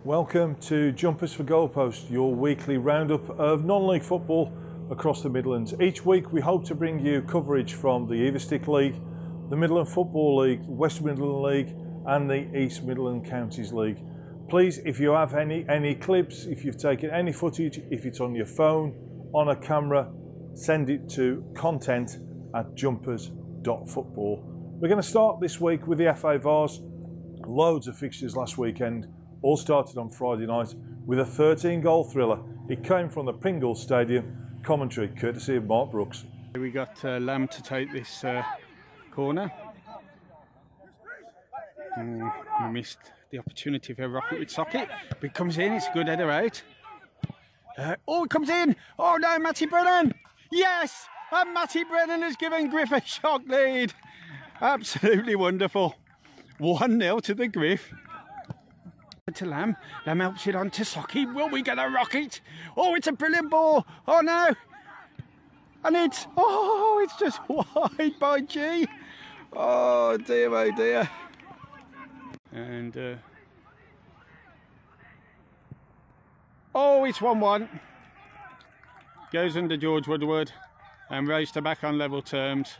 Welcome to Jumpers for Goalposts, your weekly roundup of non-league football across the Midlands. Each week we hope to bring you coverage from the evo-stick League, the Midland Football League, West Midland League and the East Midland Counties League. Please, if you have any clips, if you've taken any footage, if it's on your phone, on a camera, send it to content@jumpers.football. We're going to start this week with the FA Vase. Loads of fixtures last weekend. All started on Friday night with a 13-goal thriller. It came from the Pringles Stadium, Coventry, courtesy of Mark Brooks. We got Lamb to take this corner. We missed the opportunity for a rocket with Socket. But it comes in, it's a good header out. It comes in! Oh no, Matty Brennan! Yes! And Matty Brennan has given Griff a shock lead. Absolutely wonderful. 1-0 to the Griff. To Lamb. Lamb helps it on to Socky. Will we get a rocket? Oh, it's a brilliant ball. Oh no. And it's just wide by G. Oh dear, oh dear. And it's 1-1. Goes under George Woodward and Roaster back on level terms.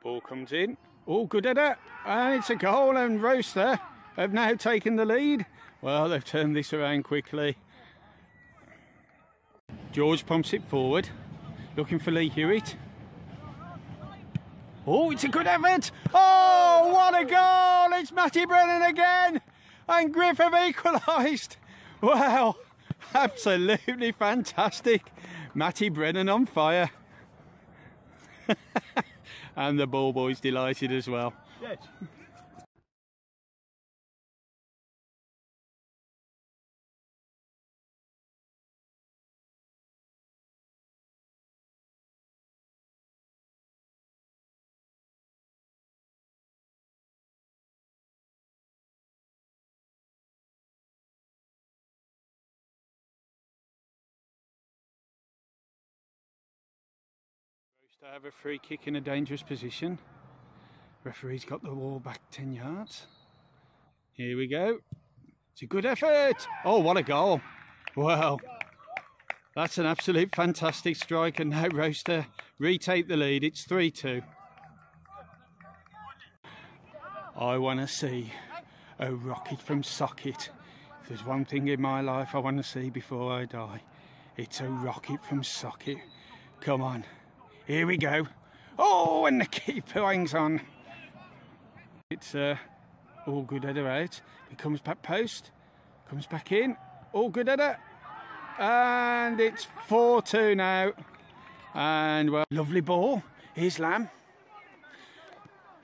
Ball comes in. Oh, good at it. And it's a goal, and Roaster have now taken the lead. Well, they've turned this around quickly. George pumps it forward, looking for Lee Hewitt. Oh, it's a good effort. Oh, what a goal. It's Matty Brennan again. And Griff have equalised. Wow, absolutely fantastic. Matty Brennan on fire. And the ball boy's delighted as well. Yes. To have a free kick in a dangerous position. Referee's got the ball back 10 yards. Here we go. It's a good effort. Oh, what a goal. Wow. That's an absolute fantastic strike, and now Roaster retake the lead. It's 3-2. I want to see a rocket from Socket. If there's one thing in my life I want to see before I die, it's a rocket from Socket. Come on. Here we go. Oh, and the keeper hangs on. It's all good header out. He comes back post, comes back in. All good header. And it's 4-2 now. And well, lovely ball. Here's Lamb.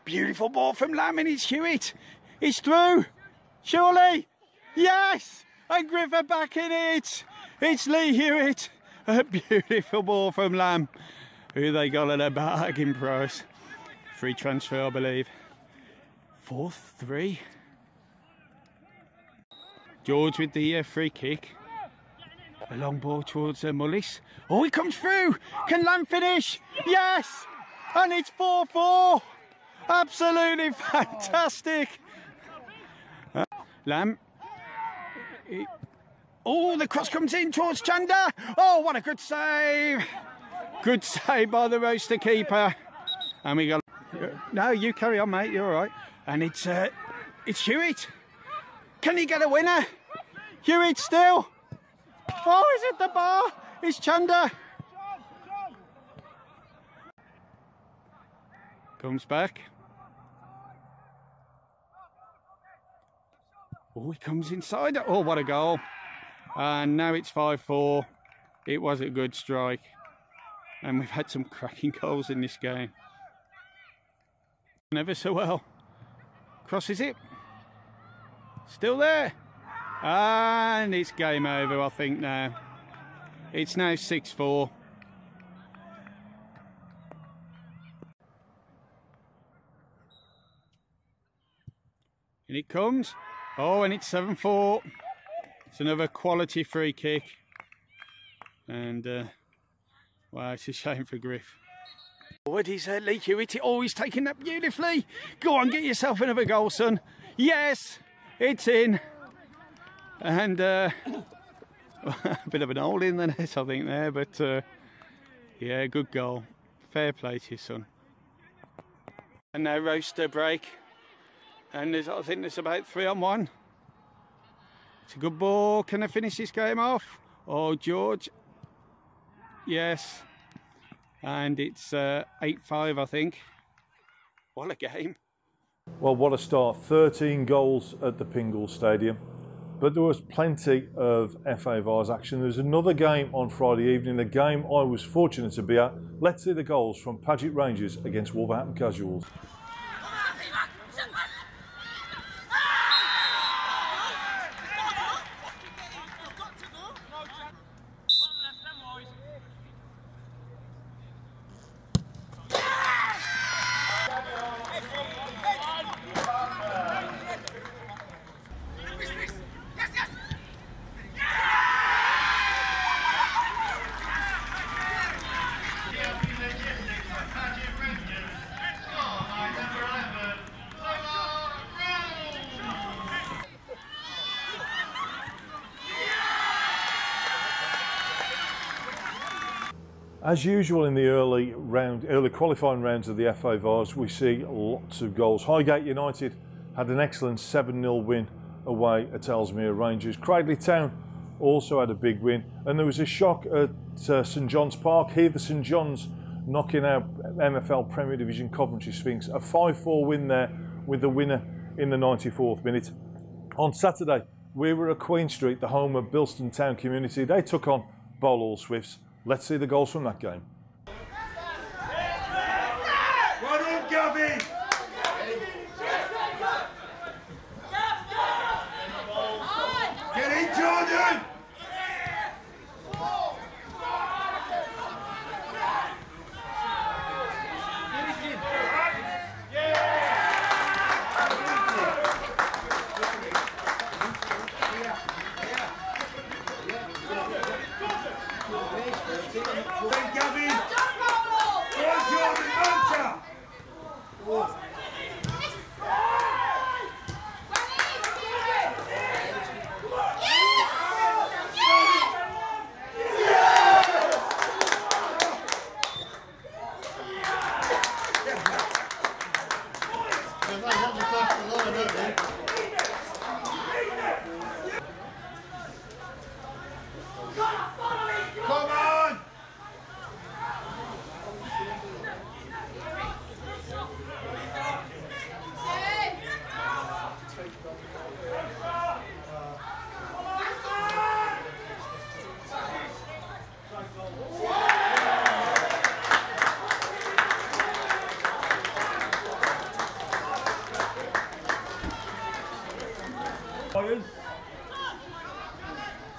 Beautiful ball from Lamb, and it's Hewitt. It's through. Surely. Yes. And Griffith back in it. It's Lee Hewitt. A beautiful ball from Lamb, who they got at a bargain price. Free transfer, I believe. 4-3. George with the free kick. A long ball towards Mullis. Oh, he comes through. Can Lamb finish? Yes! And it's 4-4. Absolutely fantastic. Lamb. Oh, the cross comes in towards Chanda. Oh, what a good save. Good save by the Roaster keeper. And we got... No, you carry on, mate. You're all right. And it's Hewitt. Can he get a winner? Hewitt still. Oh, is it the bar? It's Chanda. Comes back. Oh, he comes inside. Oh, what a goal. And now it's 5-4. It was a good strike. And we've had some cracking goals in this game. Never so well. Crosses it. Still there. And it's game over, I think, now. It's now 6-4. And it comes. Oh, and it's 7-4. It's another quality free kick. And, wow, it's a shame for Griff. Forward, he's Lee Hewitt. Oh, he's taking that beautifully. Go on, get yourself another goal, son. Yes! It's in. And a bit of an hole in the net, I think, there. But, yeah, good goal. Fair play to your son. And now roaster break. And I think there's about 3-on-1. It's a good ball. Can I finish this game off? Oh, George. Yes. And it's 8-5, I think. What a game. Well, what a start. 13 goals at the Pingle Stadium. But there was plenty of FA Vase action. There's another game on Friday evening, a game I was fortunate to be at. Let's see the goals from Paget Rangers against Wolverhampton Casuals. As usual in the early qualifying rounds of the FA Vase, we see lots of goals. Highgate United had an excellent 7-0 win away at Ellesmere Rangers. Cradley Town also had a big win, and there was a shock at St John's Park. Here the St John's knocking out MFL Premier Division Coventry Sphinx. A 5-4 win there with the winner in the 94th minute. On Saturday, we were at Queen Street, the home of Bilston Town Community. They took on Bowlhall Swifts. Let's see the goals from that game. Well done, Gabby! Get in, Jordan!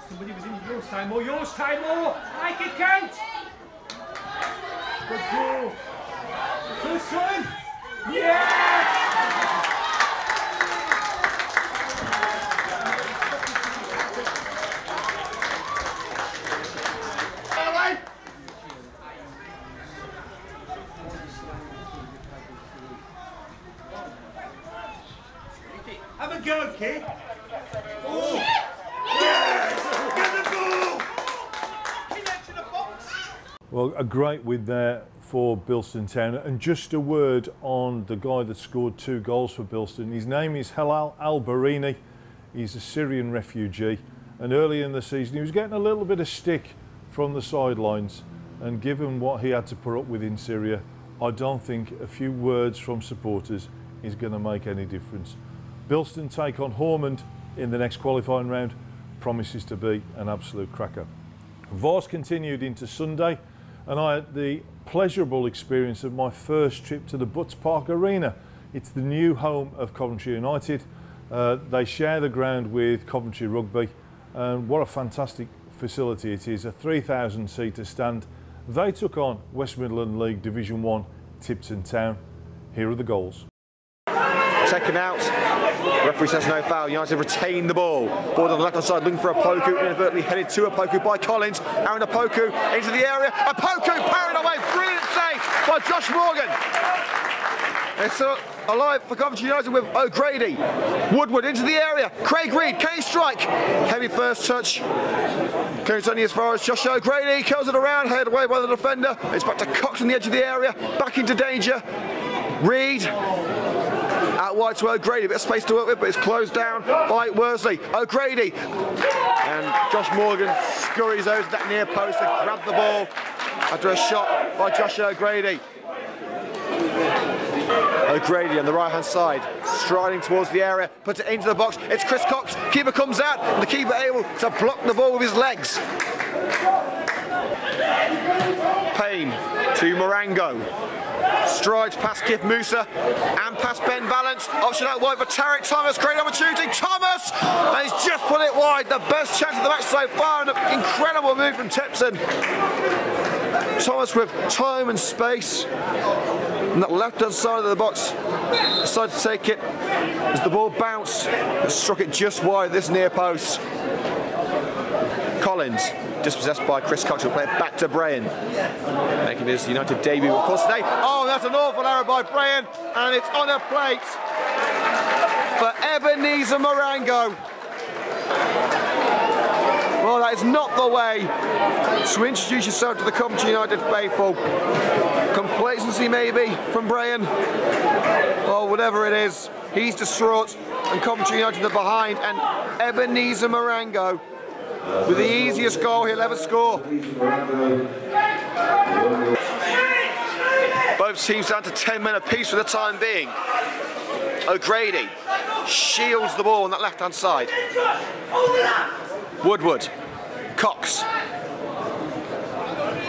Somebody was in yours time more, I can count! Good goal! Good son! Yeah! Have a go, kid! Oh! Yes! Get the ball! Well, a great win there for Bilston Town. And just a word on the guy that scored 2 goals for Bilston. His name is Helal Al-Barini. He's a Syrian refugee. And early in the season, he was getting a little bit of stick from the sidelines. And given what he had to put up with in Syria, I don't think a few words from supporters is going to make any difference. Bilston take on Hormond in the next qualifying round. Promises to be an absolute cracker. Vase continued into Sunday, and I had the pleasurable experience of my first trip to the Butts Park Arena. It's the new home of Coventry United. They share the ground with Coventry Rugby, and what a fantastic facility it is, a 3,000-seater stand. They took on West Midland League Division 1 Tipton Town. Here are the goals. Taken out. Referee says no foul. United retain the ball. Ball on the left-hand side, looking for Opoku. Inadvertently headed to Opoku by Collins. Aaron Opoku into the area. Opoku parried away. Brilliant save by Josh Morgan. It's still alive for Coventry United with O'Grady. Woodward into the area. Craig Reed, can he strike? Heavy first touch. Goes only as far as Josh O'Grady. Curls it around, headed away by the defender. It's back to Cox on the edge of the area. Back into danger. Reed. Out wide to O'Grady, a bit of space to work with, but it's closed down by Worsley. O'Grady. And Josh Morgan scurries over that near post and grabs the ball after a shot by Josh O'Grady. O'Grady on the right hand side, striding towards the area, puts it into the box. It's Chris Cox. Keeper comes out, and the keeper able to block the ball with his legs. Payne to Marango. Strides past Kif Musa and past Ben Valance. Option out wide for Tarek Thomas. Great opportunity. Thomas! And he's just put it wide. The best chance of the match so far. And an incredible move from Tipton. Thomas with time and space. On that left-hand side of the box, decided to take it as the ball bounced and struck it just wide this near post. Collins, dispossessed by Chris Cox, will play it back to Brayan, making his United debut, of course, today. Oh, that's an awful error by Brayan, and it's on a plate for Ebenezer Marango. Well, that is not the way to introduce yourself to the Coventry United faithful. Complacency maybe from Brayan, or whatever it is. He's distraught, and Coventry United are behind, and Ebenezer Marango with the easiest goal he'll ever score. Both teams down to 10 men apiece for the time being. O'Grady shields the ball on that left-hand side. Woodward, Cox.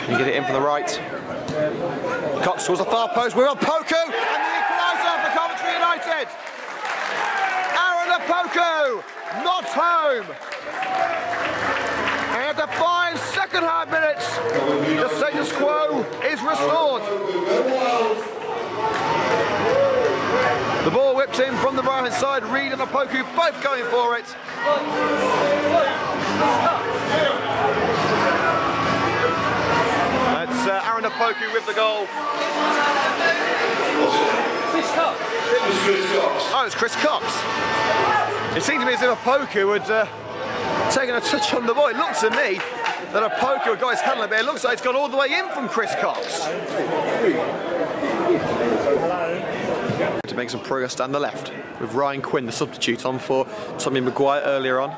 Can he get it in from the right? Cox towards the far post. We're on Poku, and the equaliser for Coventry United. Aaron Opoku, not home. And after 5 second-half minutes, the status quo is restored. The ball whipped in from the right-hand side. Reed and Opoku both going for it. That's Aaron Opoku with the goal. Oh, it's Chris Cox. It seemed to me as if Opoku had taken a touch on the ball. It looked to me that Opoku had got his hand a bit. It looks like it's gone all the way in from Chris Cox. To make some progress down the left with Ryan Quinn, the substitute, on for Tommy Maguire earlier on.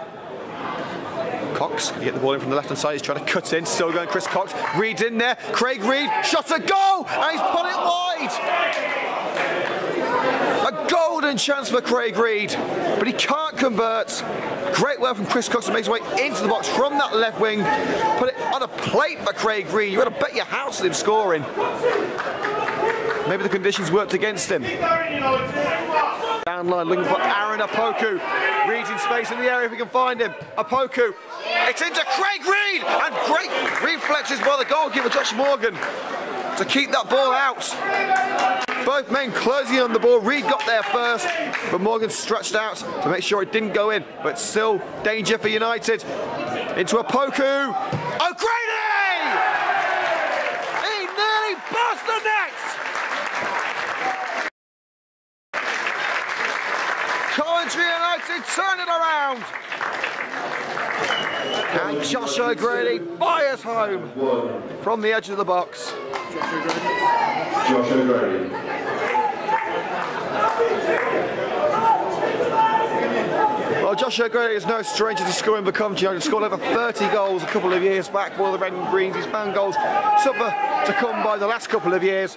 Cox can get the ball in from the left-hand side. He's trying to cut in, still going Chris Cox. Reed's in there. Craig Reed, shot a goal, and he's put it wide. A golden chance for Craig Reed, but he can't convert. Great work from Chris Cox to make his way into the box from that left wing. Put it on a plate for Craig Reed. You've got to bet your house on him scoring. Maybe the conditions worked against him. Down line looking for Aaron Opoku. Reed's in space in the area if he can find him. Opoku. It's into Craig Reed, and great reflexes by the goalkeeper Josh Morgan to keep that ball out. Both men closing on the ball. Reed got there first, but Morgan stretched out to make sure it didn't go in. But still danger for United. Into Opoku. O'Grady! He nearly burst the net! Coventry United turn it around. And Josh O'Grady fires home from the edge of the box. Josh O'Grady. Well, Josh O'Grady is no stranger to scoring for Coventry United. Scored over 30 goals a couple of years back for the Red and Greens. He's found goals suffer to come by the last couple of years.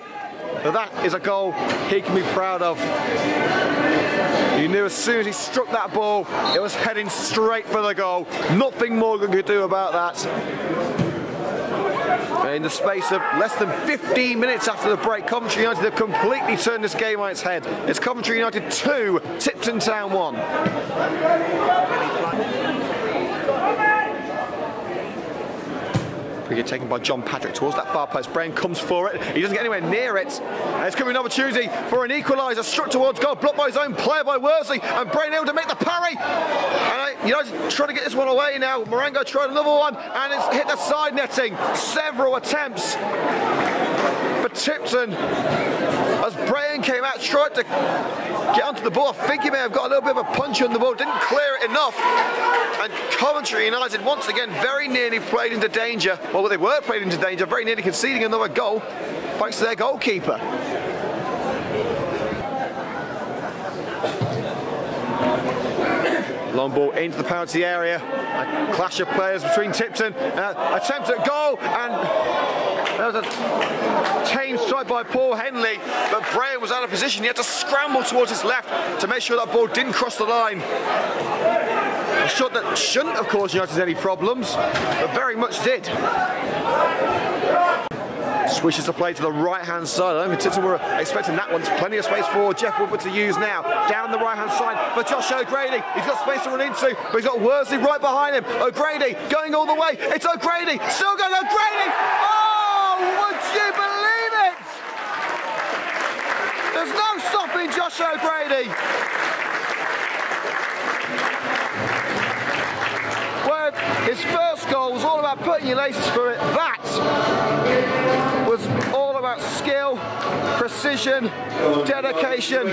But that is a goal he can be proud of. You knew as soon as he struck that ball, it was heading straight for the goal. Nothing Morgan could do about that. In the space of less than 15 minutes after the break, Coventry United have completely turned this game on its head. It's Coventry United 2, Tipton Town 1. Free kick taken by John Patrick towards that far post. Brain comes for it. He doesn't get anywhere near it. And it's going to be an opportunity for an equaliser. Struck towards goal, blocked by his own player by Worsley. And Brain able to make the parry. And United trying to get this one away now. Marengo tried another one and it's hit the side netting. Several attempts for Tipton as Brain came out, tried to get onto the ball. I think he may have got a little bit of a punch on the ball, didn't clear it enough. And Coventry United once again very nearly played into danger. Well, they were played into danger, very nearly conceding another goal thanks to their goalkeeper. Long ball into the penalty area. A clash of players between Tipton. Attempt at goal, and there was a tame strike by Paul Henley, but Bray was out of position. He had to scramble towards his left to make sure that ball didn't cross the line. A shot that shouldn't have caused United any problems, but very much did. Swishes the play to the right-hand side. I don't think Tipton were expecting that one. There's plenty of space for Jeff Woodward to use now. Down the right-hand side for Josh O'Grady. He's got space to run into, but he's got Worsley right behind him. O'Grady going all the way. It's O'Grady. Still going O'Grady. Oh, would you believe it? There's no stopping Josh O'Grady. Where his first goal was all about putting your laces through it, that was all about skill, precision, dedication.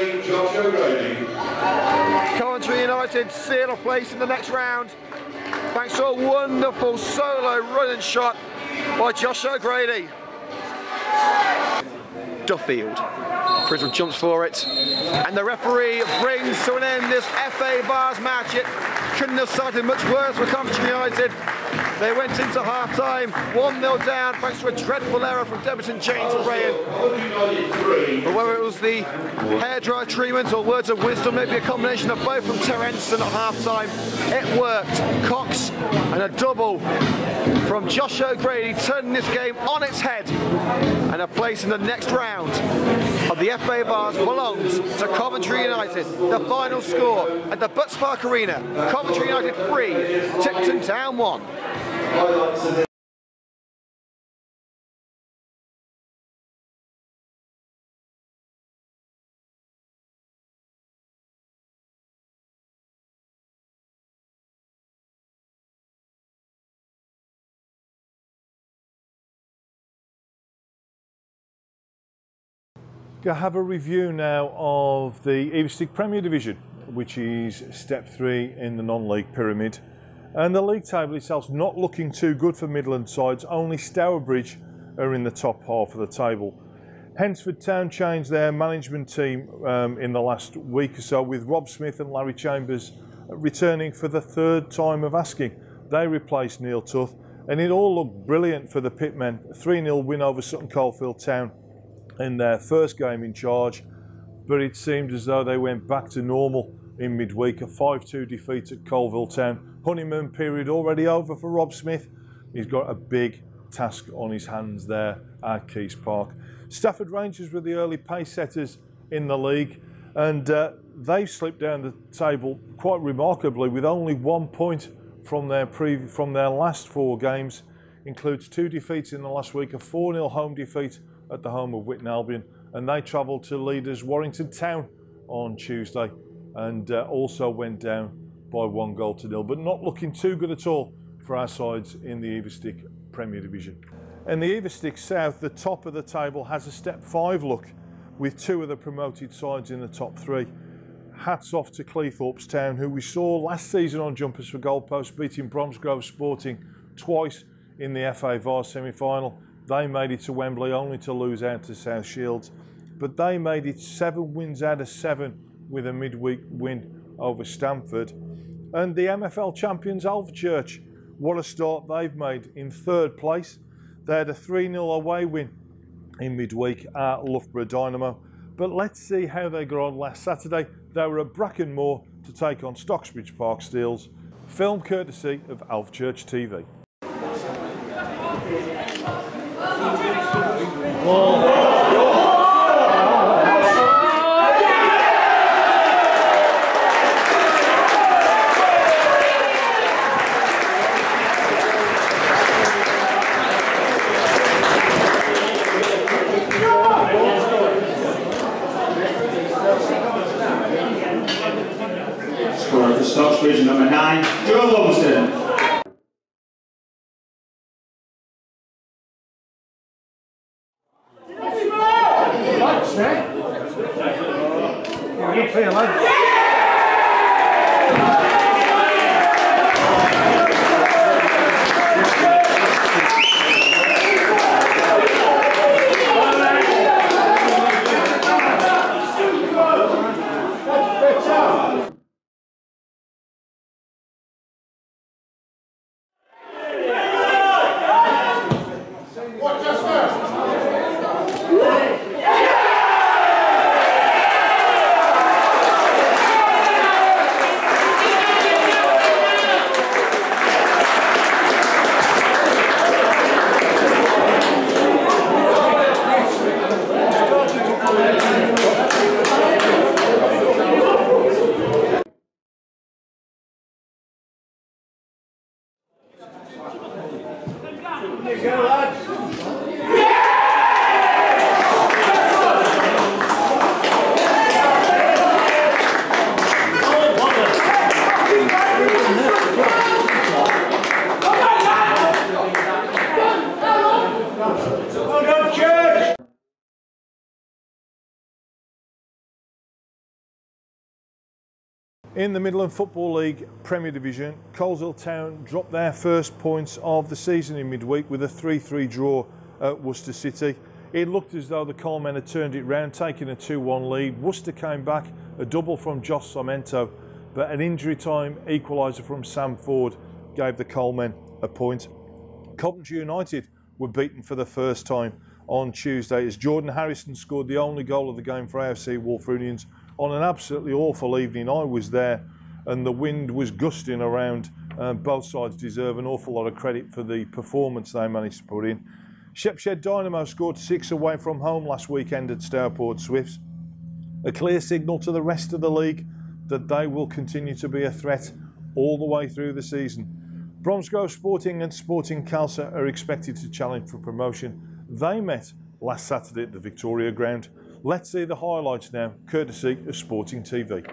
Coventry United seal a place in the next round thanks to a wonderful solo running shot by Josh O'Grady. Duffield. Prism jumps for it, and the referee brings to an end this FA Vase match. It couldn't have started much worse for Coventry United. They went into half-time 1-0 down thanks to a dreadful error from Deberton James Brayan. But whether it was the hairdryer treatment or words of wisdom, maybe a combination of both from Terrenson at half-time, it worked. Cox and a double from Josh O'Grady, turning this game on its head, and a place in the next round of the FA Vase belongs to Coventry United. The final score at the Butts Park Arena: Coventry United 3, Tipton Town 1. Going to have a review now of the evo-stick Premier Division, which is step 3 in the non-league pyramid. And the league table itself's not looking too good for Midland sides. Only Stourbridge are in the top half of the table. Hensford Town changed their management team in the last week or so, with Rob Smith and Larry Chambers returning for the third time of asking. They replaced Neil Tuth, and it all looked brilliant for the Pitmen. 3-0 win over Sutton Coldfield Town in their first game in charge, but it seemed as though they went back to normal in midweek. A 5-2 defeat at Coalville Town. Honeymoon period already over for Rob Smith. He's got a big task on his hands there at Keys Park. Stafford Rangers were the early pace setters in the league, and they've slipped down the table quite remarkably with only 1 point from their last 4 games. Includes 2 defeats in the last week, a 4-0 home defeat at the home of Whitton Albion, and they travelled to leaders Warrington Town on Tuesday and also went down by 1-0, but not looking too good at all for our sides in the evo-stick Premier Division. In the evo-stick South, the top of the table has a step 5 look, with 2 of the promoted sides in the top 3. Hats off to Cleethorpes Town, who we saw last season on Jumpers for Goalposts, beating Bromsgrove Sporting twice in the FA Vase semi-final. They made it to Wembley only to lose out to South Shields, but they made it 7 wins out of 7 with a midweek win over Stamford. And the MFL champions Alvechurch, what a start they've made in 3rd place. They had a 3-0 away win in midweek at Loughborough Dynamo. But let's see how they got on last Saturday. They were at Brackenmore to take on Stocksbridge Park Steels. Film courtesy of Alvechurch TV. 9, Joe Lumsden. In the Midland Football League Premier Division, Coleshill Town dropped their first points of the season in midweek with a 3-3 draw at Worcester City. It looked as though the Colemen had turned it round, taking a 2-1 lead. Worcester came back, a double from Josh Somento, but an injury time equaliser from Sam Ford gave the Colemen a point. Coventry United were beaten for the first time on Tuesday as Jordan Harrison scored the only goal of the game for AFC Wolverhampton on an absolutely awful evening. I was there and the wind was gusting around. Both sides deserve an awful lot of credit for the performance they managed to put in. Shepshed Dynamo scored 6 away from home last weekend at Stourport Swifts. A clear signal to the rest of the league that they will continue to be a threat all the way through the season. Bromsgrove Sporting and Sporting Calcer are expected to challenge for promotion. They met last Saturday at the Victoria Ground. Let's see the highlights now, courtesy of Sporting TV.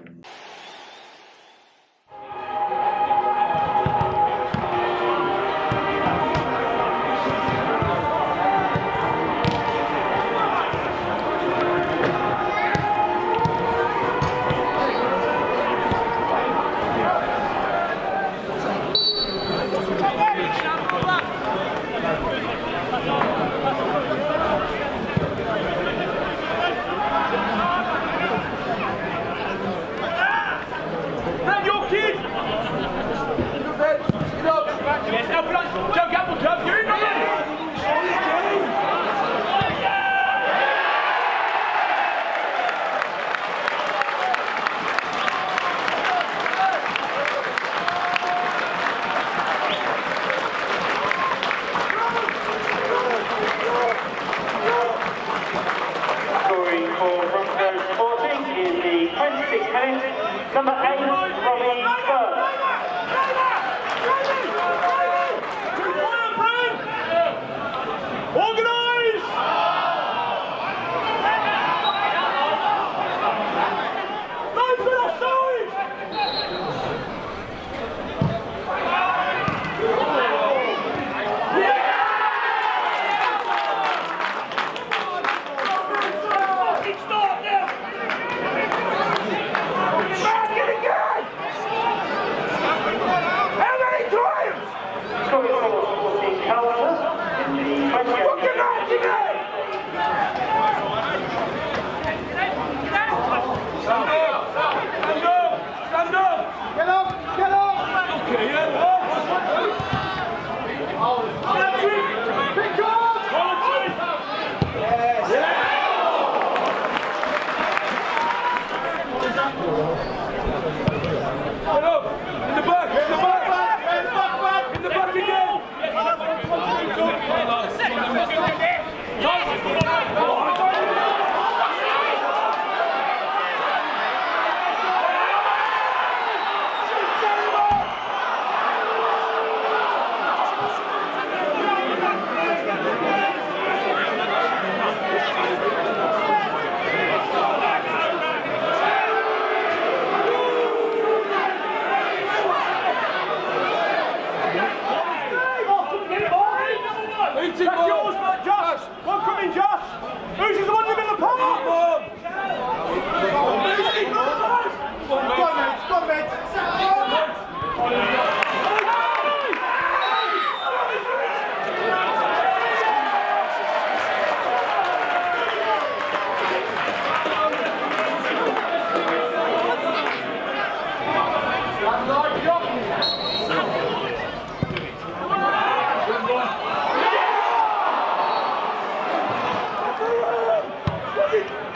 Josh! Who's the one in the middle of the park? Go on, mate.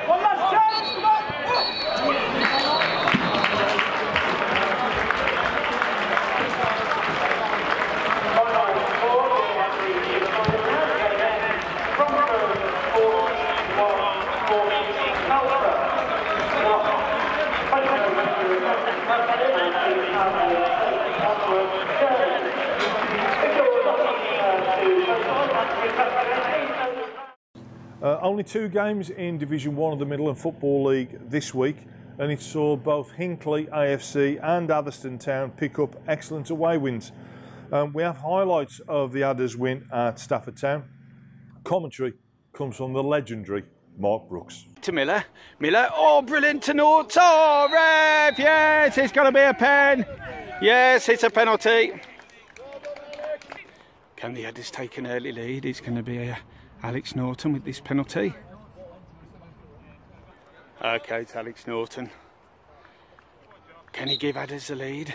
One last chance, come on! Only 2 games in Division 1 of the Midland Football League this week, and it saw both Hinckley AFC and Atherstone Town pick up excellent away wins. We have highlights of the Adders win at Stafford Town. Commentary comes from the legendary Mark Brooks. To Miller, oh brilliant to North, oh ref, yes, it's got to be a pen, yes, it's a penalty. Can the Adders take an early lead? It's going to be Alex Norton with this penalty. Okay, it's Alex Norton. Can he give Adders the lead?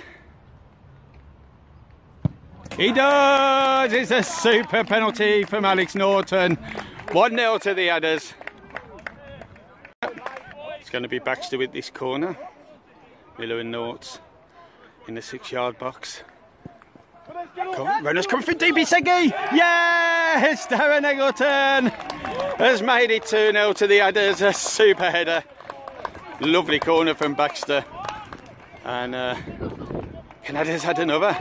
He does! It's a super penalty from Alex Norton. 1-0 to the Adders. It's going to be Baxter with this corner. Miller and Norts in the 6-yard box. Runners coming from DB Seggy. Yes, Darren Eggleton has made it 2-0 to the Adders. A super header. Lovely corner from Baxter. And can Adders had another?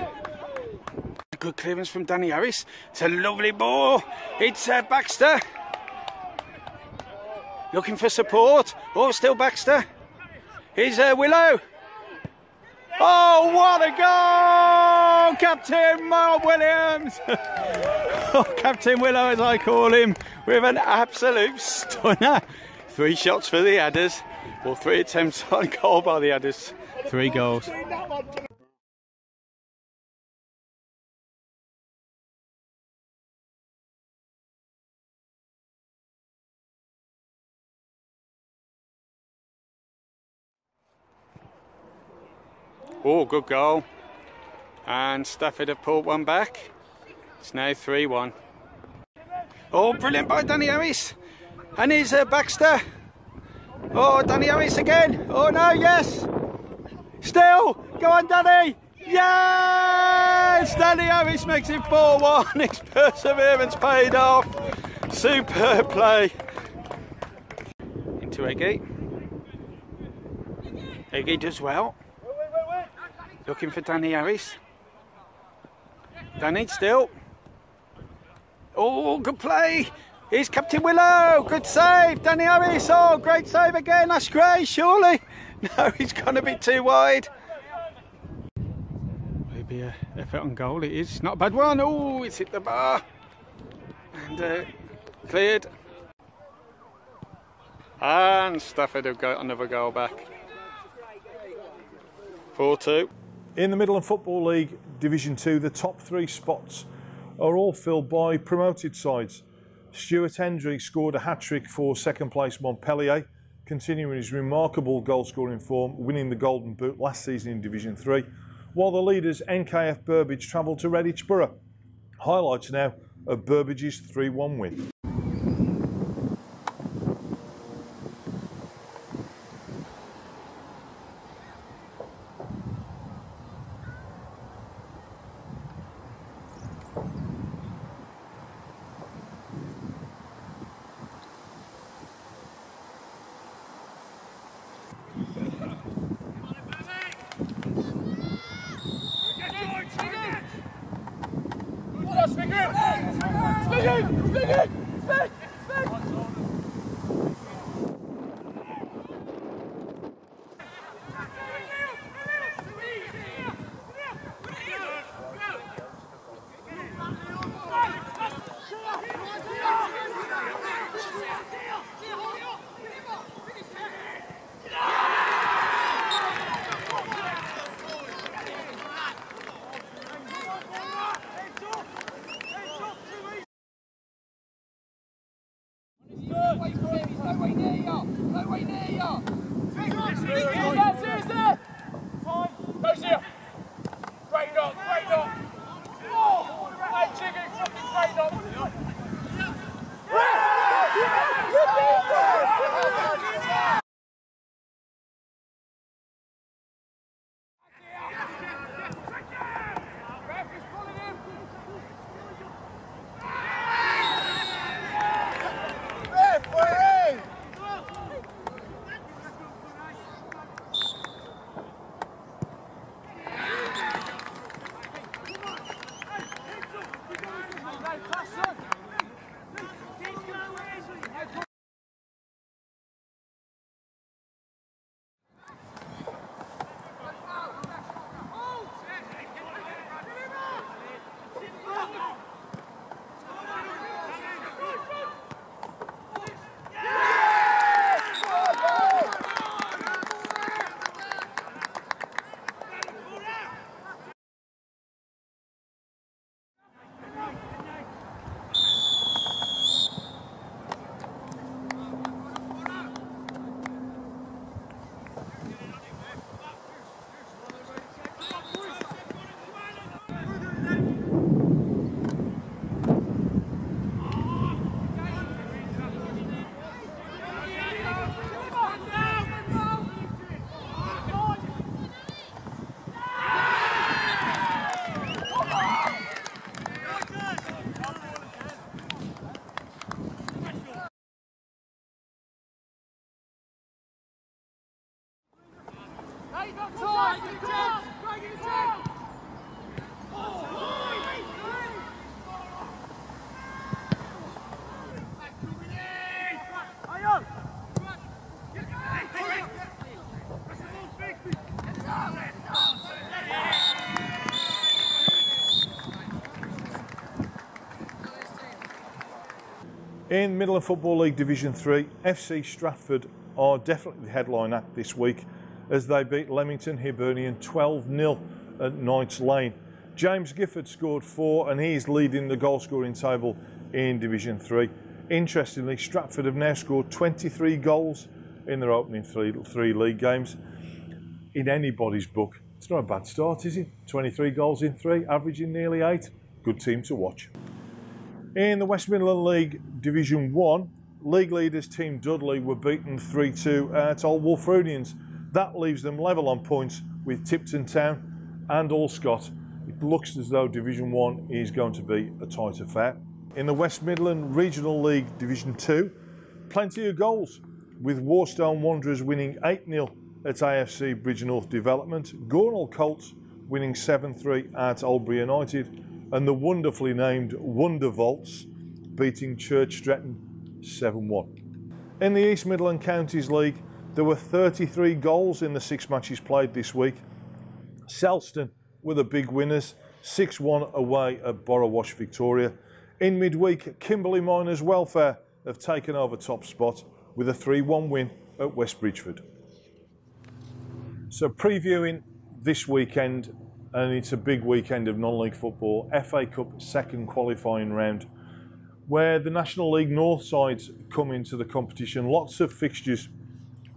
Good clearance from Danny Harris. It's a lovely ball. It's Baxter. Looking for support. Oh, still Baxter. Here's Willow. Oh, what a goal! Captain Mark Williams! Oh, Captain Willow, as I call him, with an absolute stunner. 3 shots for the Adders, or 3 attempts on goal by the Adders. 3 goals. Oh, good goal. And Stafford have pulled one back. It's now 3-1. Oh, brilliant by Danny Harris. And here's Baxter. Oh, Danny Harris again. Oh, no, yes. Still. Go on, Danny. Yes! Danny Harris makes it 4-1. His perseverance paid off. Superb play. Into Eggy. Eggy does well. Looking for Danny Harris. Danny still. Oh, good play. Here's Captain Willow. Good save. Danny Harris. Oh, great save again. That's great, surely. No, he's gone a bit too wide. Maybe an effort on goal. It is. Not a bad one. Oh, it's hit the bar. And cleared. And Stafford have got another goal back. 4-2. In the Midland Football League Division 2, the top 3 spots are all filled by promoted sides. Stuart Hendry scored a hat-trick for second place Montpellier, continuing his remarkable goal-scoring form, winning the Golden Boot last season in Division 3, while the leaders NKF Burbage travelled to Redditch Borough. Highlights now of Burbage's 3-1 win. In Midland Football League Division 3, FC Stratford are definitely the headline act this week as they beat Leamington Hibernian 12-0 at Knights Lane. James Gifford scored 4 and he's leading the goal scoring table in Division 3. Interestingly, Stratford have now scored 23 goals in their opening three league games. In anybody's book, it's not a bad start, is it? 23 goals in 3, averaging nearly 8. Good team to watch. In the West Midland League Division 1, league leaders Team Dudley were beaten 3-2 at Old Wolfronians. That leaves them level on points with Tipton Town and Allscott. It looks as though Division 1 is going to be a tight affair. In the West Midland Regional League Division 2, plenty of goals, with Warstone Wanderers winning 8-0 at AFC Bridgenorth Development, Gornal Colts winning 7-3 at Albury United, and the wonderfully named Wonder Volts beating Church Stretton 7-1. In the East Midland Counties League, there were 33 goals in the 6 matches played this week. Selston were the big winners, 6-1 away at Borrowash Victoria. In midweek, Kimberley Miners Welfare have taken over top spot with a 3-1 win at West Bridgeford. So previewing this weekend, and it's a big weekend of non-league football, FA Cup second qualifying round, where the National League North sides come into the competition. Lots of fixtures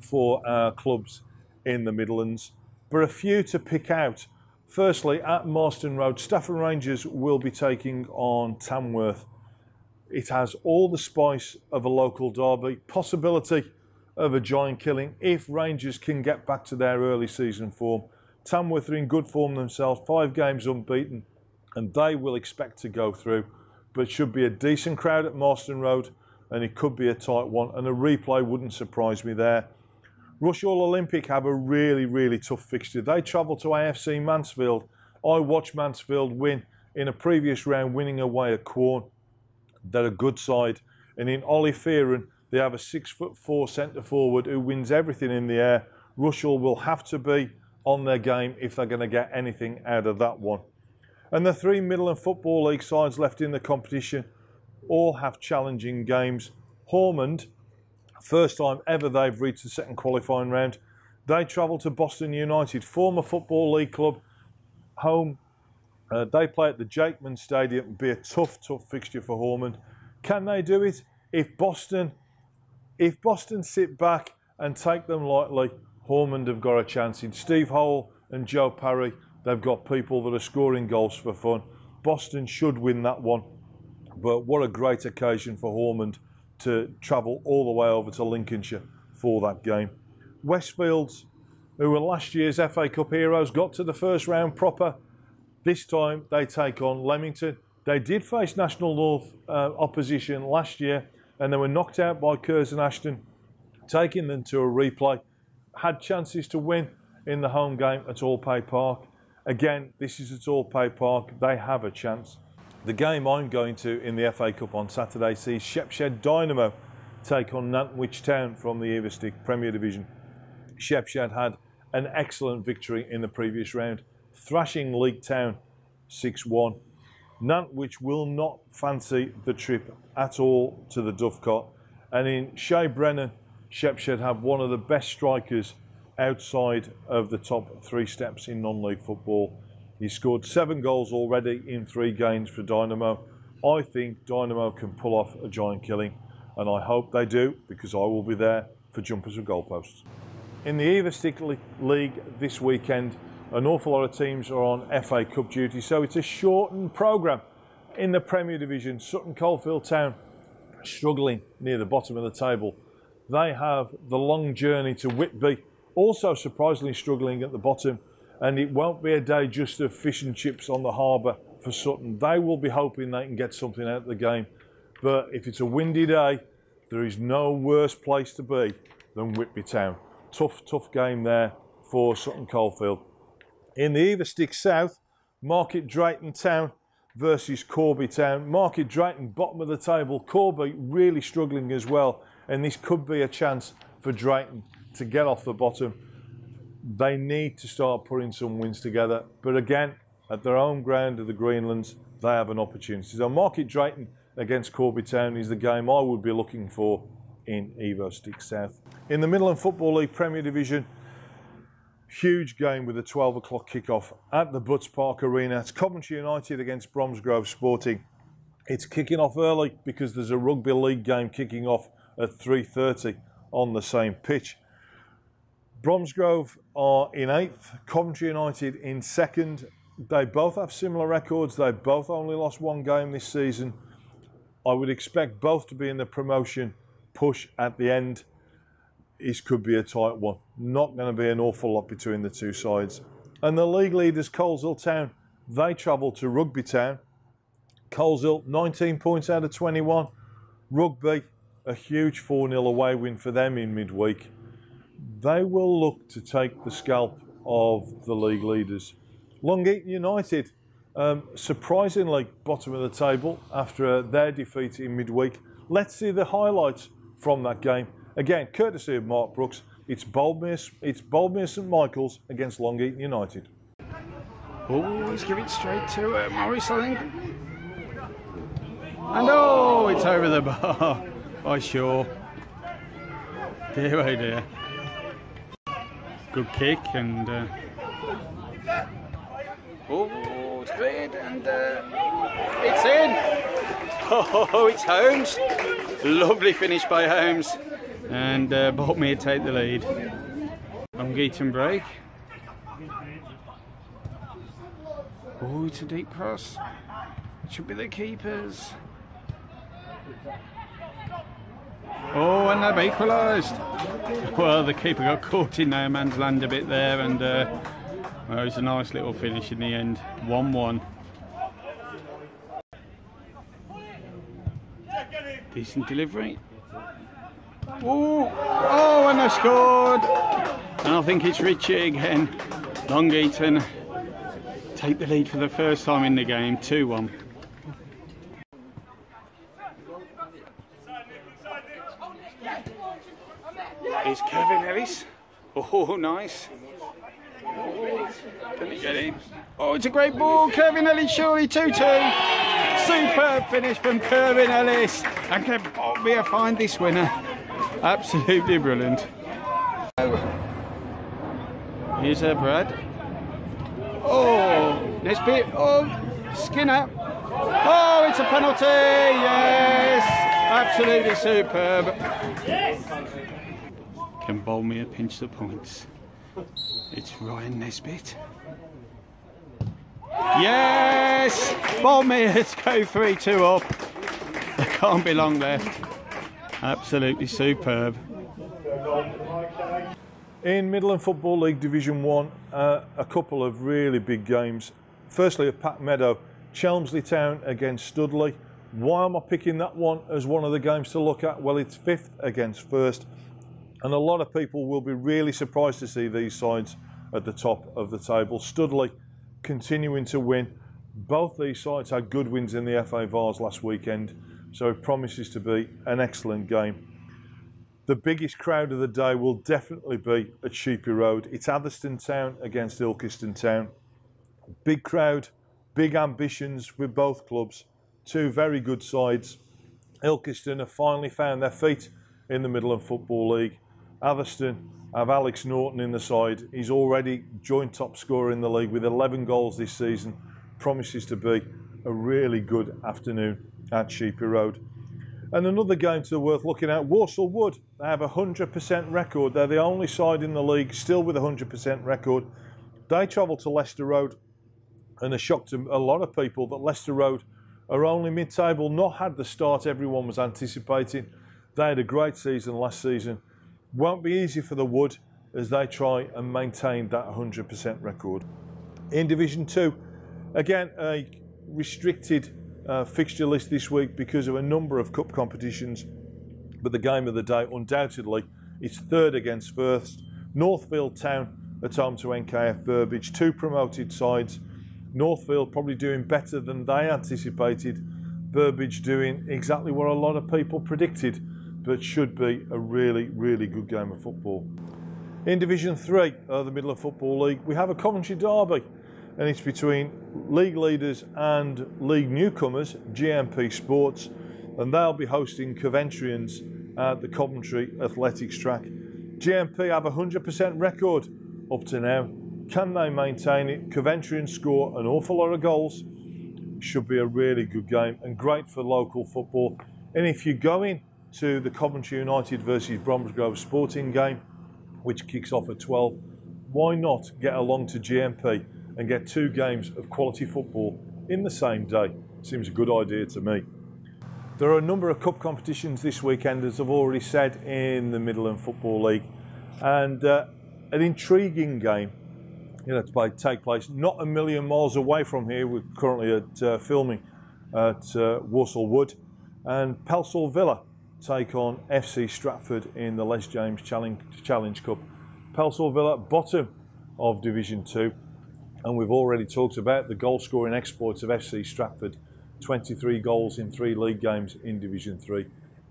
for our clubs in the Midlands, but a few to pick out. Firstly, at Marston Road, Stafford Rangers will be taking on Tamworth. It has all the spice of a local derby, possibility of a giant killing if Rangers can get back to their early season form. Tamworth are in good form themselves, 5 games unbeaten, and they will expect to go through. But it should be a decent crowd at Marston Road, and it could be a tight one, and a replay wouldn't surprise me there. Rushall Olympic have a really tough fixture. They travel to AFC Mansfield. I watched Mansfield win in a previous round, winning away at Quorn. They're a good side, and in Ollie Fearon, they have a 6'4" centre forward who wins everything in the air. Rushall will have to be on their game if they're going to get anything out of that one. And the 3 Midland Football League sides left in the competition all have challenging games. Hormond, first time ever they've reached the second qualifying round. They travel to Boston United, former Football League club, home. They play at the Jakeman Stadium. It'll be a tough fixture for Hormond. Can they do it? If Boston If Boston sit back and take them lightly, Ormond have got a chance. In Steve Hole and Joe Parry, they've got people that are scoring goals for fun. Boston should win that one, but what a great occasion for Ormond to travel all the way over to Lincolnshire for that game. Westfields, who were last year's FA Cup heroes, got to the first round proper. This time they take on Leamington. They did face National North opposition last year, and they were knocked out by Curzon Ashton, taking them to a replay. Had chances to win in the home game at Allpay Park. Again, this is at Allpay Park. They have a chance. The game I'm going to in the FA Cup on Saturday sees Shepshed Dynamo take on Nantwich Town from the evo-stick Premier Division. Shepshed had an excellent victory in the previous round, thrashing League Town 6-1. Nantwich will not fancy the trip at all to the Dovecot, and in Shay Brennan, Shepshed have one of the best strikers outside of the top 3 steps in non-league football. He's scored 7 goals already in 3 games for Dynamo. I think Dynamo can pull off a giant killing, and I hope they do, because I will be there for Jumpers for Goalposts. In the evo-stick League this weekend, an awful lot of teams are on FA Cup duty, so it's a shortened programme. In the Premier Division, Sutton Coldfield Town struggling near the bottom of the table. They have the long journey to Whitby, also surprisingly struggling at the bottom, and it won't be a day just of fish and chips on the harbour for Sutton. They will be hoping they can get something out of the game, but if it's a windy day, there is no worse place to be than Whitby Town. Tough game there for Sutton Coldfield. In the evo-stick South, Market Drayton Town versus Corby Town. Market Drayton, bottom of the table. Corby really struggling as well, and this could be a chance for Drayton to get off the bottom. They need to start putting some wins together, but again, at their own ground of the Greenlands, they have an opportunity. So Market Drayton against Corby Town is the game I would be looking for in evo-stick South. In the Midland Football League Premier Division, huge game with a 12 o'clock kickoff at the Butts Park Arena. It's Coventry United against Bromsgrove Sporting. It's kicking off early because there's a rugby league game kicking off at 3:30 on the same pitch. Bromsgrove are in 8th, Coventry United in 2nd. They both have similar records. They both only lost 1 game this season. I would expect both to be in the promotion push at the end. This could be a tight one. Not going to be an awful lot between the 2 sides. And the league leaders, Coleshill Town, they travel to Rugby Town. Coleshill, 19 points out of 21. Rugby, a huge 4-0 away win for them in midweek. They will look to take the scalp of the league leaders. Long Eaton United, surprisingly bottom of the table after their defeat in midweek. Let's see the highlights from that game. Again, courtesy of Mark Brooks, it's Boldmere St Michael's against Long Eaton United. Oh, he's giving it straight to Morris, I think. And oh, it's over the bar. Oh, sure. Dear, oh dear. Good kick and... oh, it's cleared and it's in. Oh, it's Holmes. Lovely finish by Holmes. And Boldmere take the lead. Long Eaton break. Oh, it's a deep cross. Should be the keepers. Oh, and they've equalised. Well, the keeper got caught in no man's land a bit there, and well, it was a nice little finish in the end. 1-1. Decent delivery. Oh, and they scored. And I think it's Richie again. Long Eaton take the lead for the first time in the game, 2-1. Here's Kevin Ellis. Oh, nice. Can he get in? Oh, it's a great ball. Kevin Ellis, surely 2-2. Superb finish from Kevin Ellis. And can Boldmere find this winner? Absolutely brilliant. Here's Brad. Oh, Nesbitt. Oh, Skinner. Oh, it's a penalty. Yes. Absolutely superb. Can Bolmere pinch the points? It's Ryan Nesbitt. Yes! Bolmere's go 3-2 up. There can't be long left. Absolutely superb. In Midland Football League Division 1, a couple of really big games. Firstly at Pack Meadow, Chelmsley Town against Studley. Why am I picking that one as one of the games to look at? Well, it's 5th against 1st, and a lot of people will be really surprised to see these sides at the top of the table. Studley continuing to win. Both these sides had good wins in the FA Vase last weekend, so it promises to be an excellent game. The biggest crowd of the day will definitely be at Sheepy Road. It's Atherstone Town against Ilkeston Town. Big crowd, big ambitions with both clubs. Two very good sides. Ilkeston have finally found their feet in the Midland Football League. Atherstone have Alex Norton in the side. He's already joint top scorer in the league with 11 goals this season. Promises to be a really good afternoon at Sheepy Road. And another game to worth looking at, Walsall Wood. They have a 100% record. They're the only side in the league still with a 100% record. They travel to Leicester Road, and a shock to a lot of people that Leicester Road are only mid-table, not had the start everyone was anticipating. They had a great season last season. Won't be easy for the Wood as they try and maintain that 100% record. In Division 2, again, a restricted fixture list this week because of a number of cup competitions, but the game of the day undoubtedly is 3rd against 1st. Northfield Town at home to NKF Burbage, two promoted sides. Northfield probably doing better than they anticipated. Burbage doing exactly what a lot of people predicted, but should be a really, really good game of football. In Division 3 of the Midland Football League, we have a Coventry derby, and it's between league leaders and league newcomers, GMP Sports, and they'll be hosting Coventrians at the Coventry Athletics track. GMP have a 100% record up to now. Can they maintain it? Coventrians score an awful lot of goals. Should be a really good game and great for local football. And if you're going to the Coventry United versus Bromsgrove Sporting game, which kicks off at 12, why not get along to GMP and get 2 games of quality football in the same day? Seems a good idea to me. There are a number of cup competitions this weekend, as I've already said, in the Midland Football League, and an intriguing game to take place not a million miles away from here. We're currently at filming at Walsall Wood, and Pelsall Villa take on FC Stratford in the Les James Challenge Cup. Pelsall Villa, bottom of Division 2, and we've already talked about the goal scoring exploits of FC Stratford. 23 goals in 3 league games in Division 3.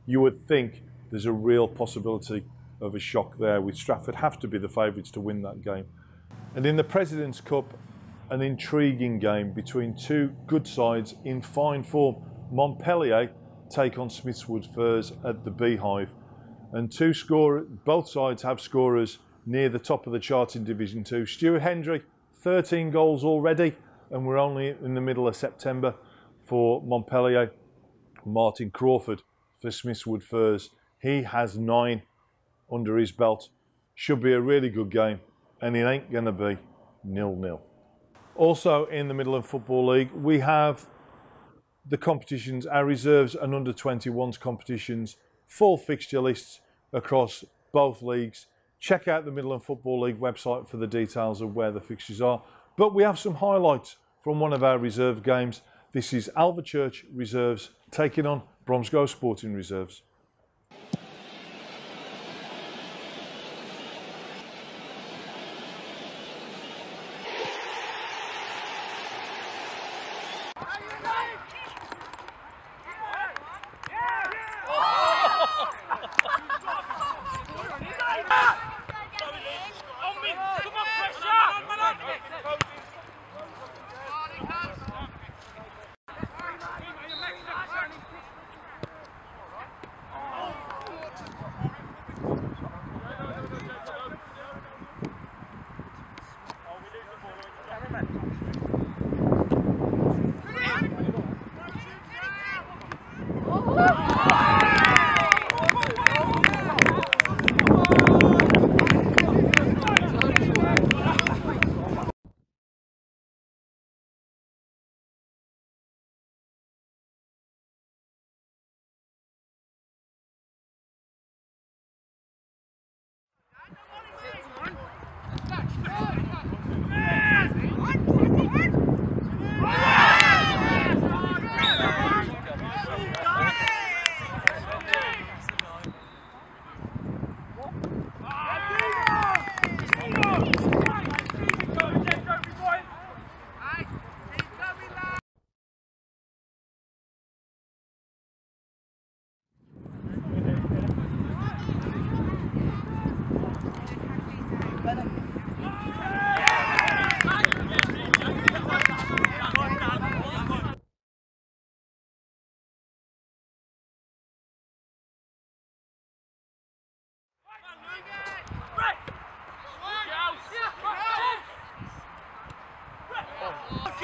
You would think there's a real possibility of a shock there, with Stratford have to be the favourites to win that game. And in the President's Cup, an intriguing game between 2 good sides in fine form. Montpellier take on Smithswood Firs at the Beehive, and both sides have scorers near the top of the chart in Division 2. Stuart Hendry, 13 goals already, and we're only in the middle of September for Montpellier. Martin Crawford for Smithswood Firs, he has 9 under his belt. Should be a really good game, and it ain't going to be 0-0. Also in the Midland Football League, we have the competitions, our reserves and under 21s competitions, full fixture lists across both leagues. Check out the Midland Football League website for the details of where the fixtures are. But we have some highlights from one of our reserve games. This is Alvechurch Reserves taking on Bromsgrove Sporting Reserves.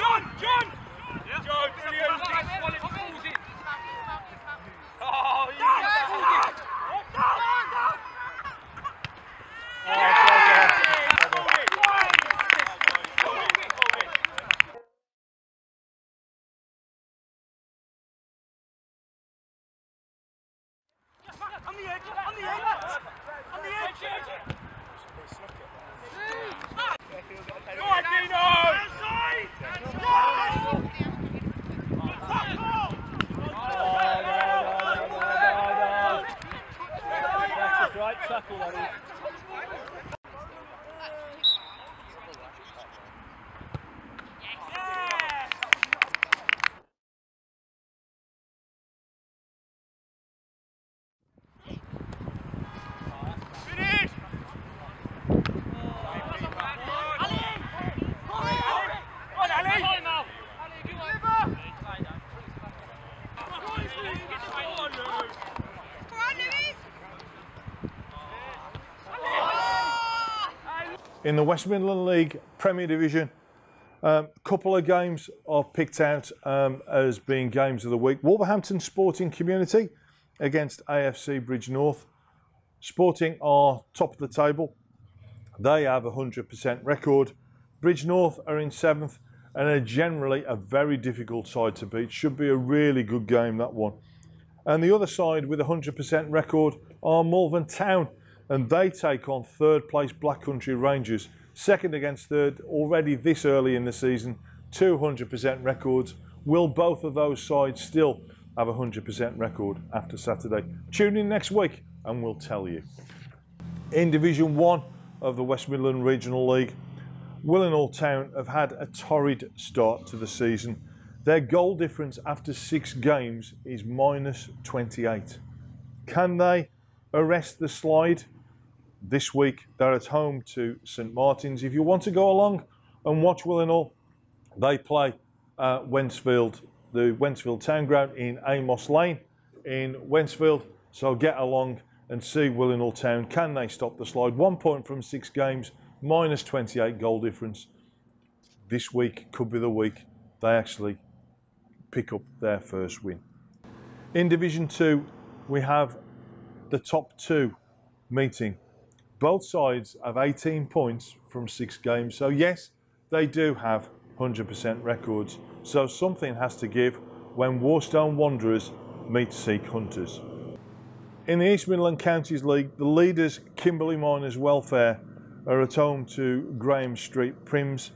John! John, brilliant! Oh, on the edge! Go on, Dino! That's a right tackle, that is. In the West Midland League Premier Division, a couple of games I've picked out as being games of the week. Wolverhampton Sporting Community against AFC Bridge North. Sporting are top of the table. They have a 100% record. Bridge North are in 7th and are generally a very difficult side to beat. Should be a really good game, that one. And the other side with a 100% record are Malvern Town, and they take on 3rd place Black Country Rangers. 2nd against 3rd already this early in the season, 200% records. Will both of those sides still have a 100% record after Saturday? Tune in next week and we'll tell you. In Division 1 of the West Midland Regional League, Willenhall Town have had a torrid start to the season. Their goal difference after 6 games is -28. Can they arrest the slide? This week they're at home to St Martin's. If you want to go along and watch Willenhall, they play the Wentzfield Town Ground in Amos Lane in Wentzfield. So get along and see Willenhall Town. Can they stop the slide? 1 point from 6 games, -28 goal difference. This week could be the week they actually pick up their first win. In Division 2, we have the top 2 meeting. Both sides have 18 points from 6 games. So yes, they do have 100% records. So something has to give when Warstone Wanderers meet Seek Hunters. In the East Midland Counties League, the leaders, Kimberley Miners Welfare, are at home to Graham Street Prims.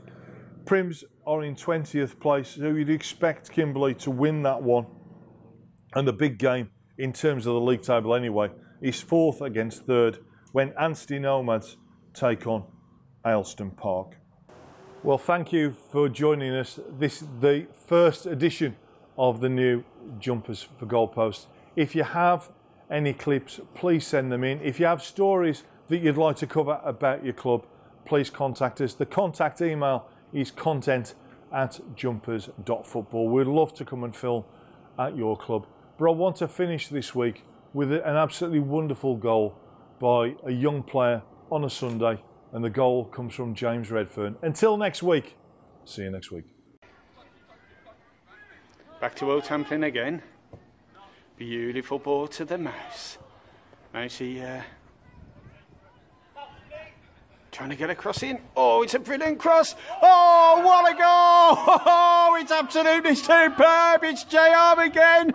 Prims are in 20th place, so you'd expect Kimberley to win that one. And the big game, in terms of the league table anyway, is 4th against 3rd, when Anstey Nomads take on Ayleston Park. Well, thank you for joining us. This is the first edition of the new Jumpers for Goalposts. If you have any clips, please send them in. If you have stories that you'd like to cover about your club, please contact us. The contact email is content@jumpers.football. We'd love to come and film at your club. But I want to finish this week with an absolutely wonderful goal by a young player on a Sunday, and the goal comes from James Redfern. Until next week, see you next week. Back to Old Tamplin again. Beautiful ball to the mouse. Mousey trying to get a cross in. Oh, it's a brilliant cross. Oh, what a goal! Oh, it's absolutely superb. It's JR again.